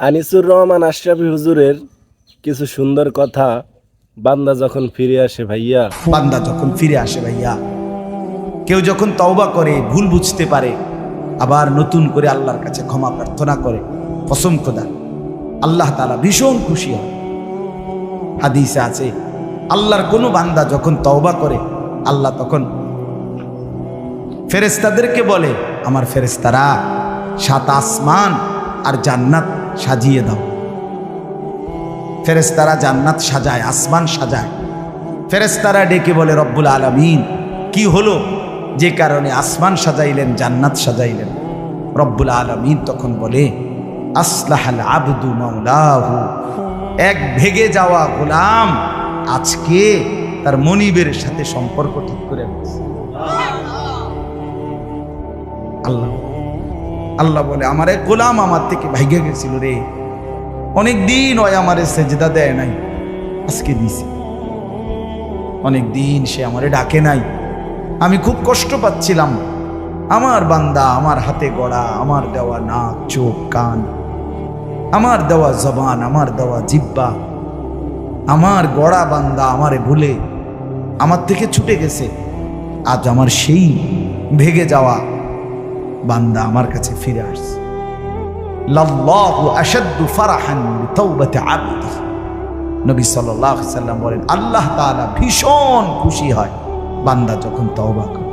আনিসুর রহমান আশরাফি হুজুরের কিছু সুন্দর কথা। বান্দা যখন ফিরে আসে ভাইয়া, বান্দা যখন ফিরে আসে ভাইয়া, কেউ যখন তওবা করে, ভুল বুঝতে পারে, আবার নতুন করে আল্লাহর কাছে ক্ষমা প্রার্থনা করে, কসম খোদা আল্লাহ তাআলা ভীষণ খুশি হয়। হাদিসে আছে, আল্লাহর কোনো বান্দা যখন তওবা করে, আল্লাহ তখন ফেরেশতাদেরকে বলে, আমার ফেরেশতারা 7 আসমান আর জান্নাত সাজিয়ে দাও। ফেরেশতারা জান্নাত সাজায়, আসমান সাজায়। ফেরেশতারা ডেকে বলে, রব্বুল আলামিন কি হলো যে কারণে আসমান সাজাইলেন, জান্নাত সাজাইলেন? রব্বুল আলামিন তখন বলে, আসলাহাল আবদু মাওলাহু, এক ভেগে যাওয়া গোলাম আজকে তার মনিবের সাথে সম্পর্ক ঠিক করে ফেলেছে। আল্লাহ আল্লাহ বলে, আমার এক গোলাম আমার থেকে ভাইগে গেছিল রে, অনেকদিন ওই আমারে সেজদা দেয় নাই, আজকে দিছি। অনেকদিন সে আমারে ডাকে নাই, আমি খুব কষ্ট পাচ্ছিলাম। আমার বান্দা আমার হাতে গড়া, আমার দেওয়া নাক চোখ কান, আমার দেওয়া জবান, আমার দেওয়া জিহ্বা, আমার গড়া বান্দা আমারে ভুলে আমার থেকে ছুটে গেছে। আজ আমার সেই ভেগে যাওয়া বান্দা আমার কাছে ফিরে আসছে। লাল্লাহু আশাদ্দু ফারাহান বিতাওবাতি আবদি। নবী সাল্লাল্লাহু আলাইহি সাল্লাম বলেন, আল্লাহ তাআলা ভীষণ খুশি হয় বান্দা যখন তওবা করে।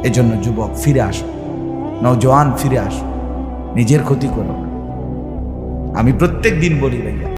এজন্য যুবক ফিরে আসো, নওজোয়ান ফিরে আসো, নিজের ক্ষতি করো না। আমি প্রত্যেক দিন বলি ভাইয়া,